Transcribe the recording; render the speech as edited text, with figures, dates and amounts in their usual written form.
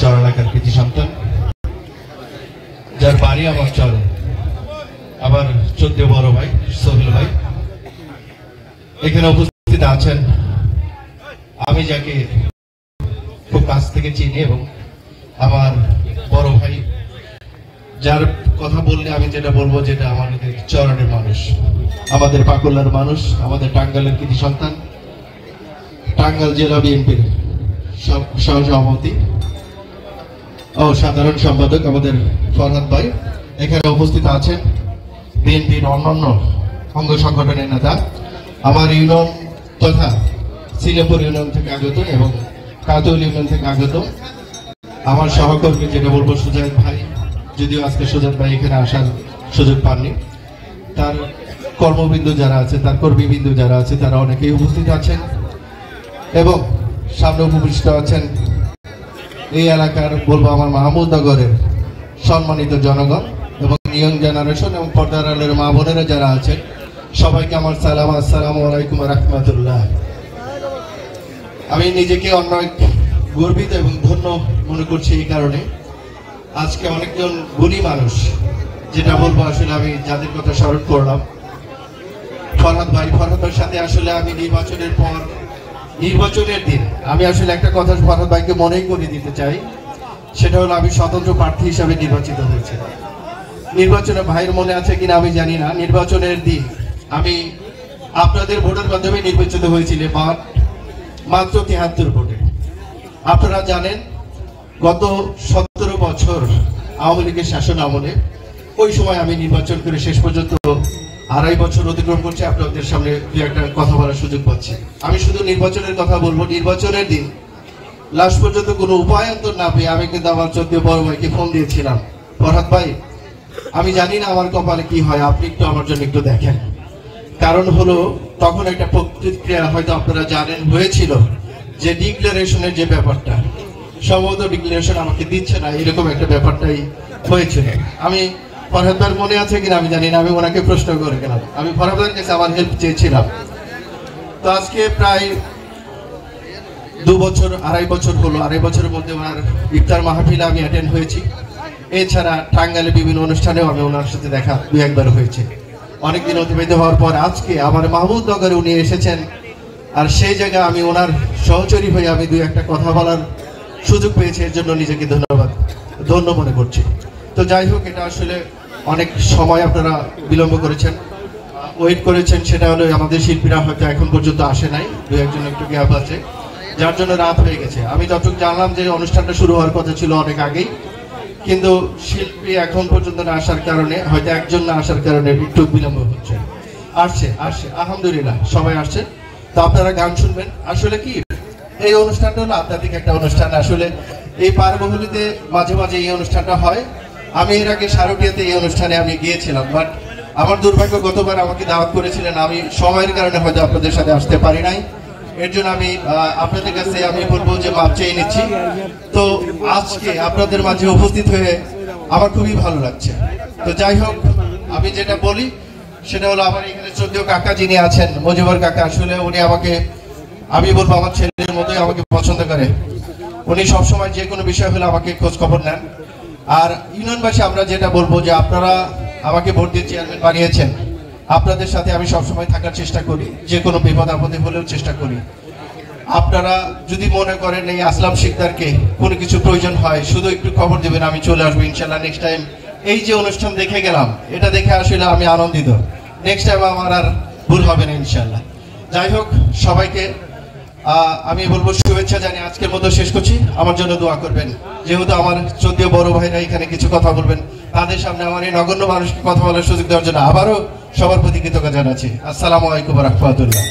চর এলাকার কৃতি সন্তান, যার বাড়ি আমার চরে, আবার চোদ্দ বড় ভাই সোহেল ভাই এখানে উপস্থিত আছেন। আমি যাকে খুব কাছ থেকে চিনি এবং আমার বড় ভাই, যার কথা বললে আমি যেটা বলবো, যেটা আমাদের চরণের মানুষ, আমাদের পাকুলার মানুষ, আমাদের টাঙ্গাইলের কৃতি সন্তান, টাঙ্গাইল জেলা বিএনপির সহসভাপতি ও সাধারণ সম্পাদক আমাদের ফরহাদ ভাই এখানে উপস্থিত আছেন। বিএনপির অন্যান্য অঙ্গ সংগঠনের নেতা, আমার ইউনিয়ন তথা শ্রীরামপুর ইউনিয়ন থেকে আগত এবং কাতুল ইউনিয়ন থেকে আগত আমার সহকর্মী, যেটা বলবো সুজাত ভাই, যদিও আজকে সুজাত ভাই এখানে আসার সুযোগ পাননি। তার কর্মবিন্দু যারা আছে, তার কর্মীবিন্দু যারা আছে, তারা অনেকেই উপস্থিত আছেন এবং সামনে উপবিষ্ট আছেন এই এলাকার, বলবো আমার মাহমুদনগরের সম্মানিত জনগণ এবং ইয়ং জেনারেশন এবং পর্দার আলের মা বোনেরা যারা আছেন, সবাইকে আমার সালাম, আসসালামু আলাইকুম ওয়া রাহমাতুল্লাহ। আমি নিজেকে অনেক গর্বিত এবং ধন্য মনে করছি এই কারণে, আজকে অনেকজন গুণী মানুষ, যেটা বলবো আসলে আমি যাদের কথা স্মরণ করলাম, ফরহাদ ভাইয়ের সাথে আসলে আমি নির্বাচনের পর, নির্বাচনের দিন আমি আসলে একটা কথা ফরহাদ ভাইকে মনেই করে দিতে চাই, সেটা হলো আমি স্বতন্ত্র প্রার্থী হিসাবে নির্বাচিত হয়েছি। নির্বাচনে ভাইয়ের মনে আছে কিনা আমি জানি না, নির্বাচনের দিন আমি আপনাদের ভোটের মাধ্যমে নির্বাচিত হয়েছিল, মাত্র ৭৩ ভোটে। আপনারা জানেন গত ১৭ বছর আওয়ামী লীগের শাসন আমলে ওই সময় আমি নির্বাচন করে শেষ পর্যন্ত ২.৫ বছর অতিক্রম করছে, আপনাদের সামনে দু একটা কথা বলার সুযোগ পাচ্ছি। আমি শুধু নির্বাচনের কথা বলবো। নির্বাচনের দিন লাস্ট পর্যন্ত কোনো উপায়ন্তর না পেয়ে আমি কিন্তু আমার ১৪ বড় ভাইকে ফোন দিয়েছিলাম, ফরহাদ ভাই আমি জানি না আমার কপালে কি হয়, আপনি একটু আমার জন্য একটু দেখেন। কারণ হলো তখন একটা প্রতিক্রিয়া হয়তো আপনারা জানেন হয়েছিল, যে ডিক্লারেশনের যে ব্যাপারটা, সম্ভবত ডিক্লারেশন আমাকে দিচ্ছে না, এরকম একটা ব্যাপারটাই হয়েছিল। আমি ফরহাদ ভাইয়ের মনে আছে কিনা আমি জানি না, আমি ওনাকে প্রশ্ন করে গেলাম, আমি ফরহাদ ভাইয়ের কাছে আমার হেল্প চেয়েছিলাম। তো আজকে প্রায় ২ বছর ২.৫ বছর হলো, ২.৫ বছরের মধ্যে ওনার ইফতার মাহফিলে আমি অ্যাটেন্ড হয়েছি। এছাড়া টাঙ্গাইলে বিভিন্ন অনুষ্ঠানেও আমি ওনার সাথে দেখা ২-১ বার হয়েছে। অনেকদিন অতিবাহিত হওয়ার পর আজকে আমার মাহমুদনগরে উনি এসেছেন, আর সেই জায়গায় আমি ওনার সহচরী হয়ে আমি ২ একটা কথা বলার সুযোগ পেয়েছি, এর জন্য নিজেকে ধন্য মনে করছি। তো যাই হোক, এটা আসলে অনেক সময় আপনারা বিলম্ব করেছেন, ওয়েট করেছেন, সেটা হলো আমাদের শিল্পীরা হয়তো এখন পর্যন্ত আসে নাই, ২-১ জন একটু গ্যাপ আছে, যার জন্য রাত হয়ে গেছে। আমি যতটুকু জানলাম যে অনুষ্ঠানটা শুরু হওয়ার কথা ছিল অনেক আগেই, কিন্তু শিল্পী এখন পর্যন্ত না আসার কারণে, হয়তো একজন না আসার কারণে একটু বিলম্ব হচ্ছে। আসছে আলহামদুলিল্লাহ সবাই আসছে। তো আপনারা গান শুনবেন। আসলে কি এই অনুষ্ঠানটা হলো আধ্যাত্মিক একটা অনুষ্ঠান, আসলে এই পারবহুলিতে মাঝে মাঝে এই অনুষ্ঠানটা হয়। আমি এর আগে শারুটিয়াতে এই অনুষ্ঠানে আমি গিয়েছিলাম, বাট আমার দুর্ভাগ্য গতবার আমাকে দাওয়াত করেছিলেন, আমি সময়ের কারণে হয়তো আপনাদের সাথে আসতে পারি নাই, এর জন্য আমি আপনাদের কাছে আমি বলবো যে মাপ চেয়ে নিচ্ছি। তো আজকে আপনাদের মাঝে উপস্থিত হয়ে আমার খুবই ভালো লাগছে। তো যাই হোক, আমি যেটা বলি সেটা হলো, আমার এখানে ১৪ কাকা যিনি আছেন, মজিবর কাকা, আসলে উনি আমাকে, আমি বলবো আমার ছেলের মতোই আমাকে পছন্দ করে। উনি সবসময় যে কোনো বিষয় হলে আমাকে খোঁজ খবর নেন। আর ইউনিয়নবাসী আমরা যেটা বলবো, যে আপনারা আমাকে ভোট দিয়ে চেয়ারম্যান বানিয়েছেন, আপনাদের সাথে আমি সবসময় থাকার চেষ্টা করি, যে কোনো বিপদ আপদে হলেও চেষ্টা করি। আপনারা যদি মনে করেন এই আসলাম শিকদারকে কোনো কিছু প্রয়োজন হয়, শুধু একটু খবর দেবেন, আমি চলে আসবো ইনশাল্লাহ। নেক্সট টাইম এই যে অনুষ্ঠান দেখে গেলাম, এটা দেখে আসলে আমি আনন্দিত, নেক্সট টাইম আমার আর ভুল হবে না ইনশাল্লাহ। যাই হোক, সবাইকে আমি বলবো শুভেচ্ছা জানিয়ে আজকের মতো শেষ করছি। আমার জন্য দোয়া করবেন, যেহেতু আমার ১৪ বড় ভাইরা এখানে কিছু কথা বলবেন, তাদের সামনে আমার এই নগণ্য মানুষকে কথা বলার সুযোগ দেওয়ার জন্য আবারও সবার প্রতি কৃতজ্ঞতা জানাচ্ছি। আসসালামু আলাইকুম ওয়া রাহমাতুল্লাহ।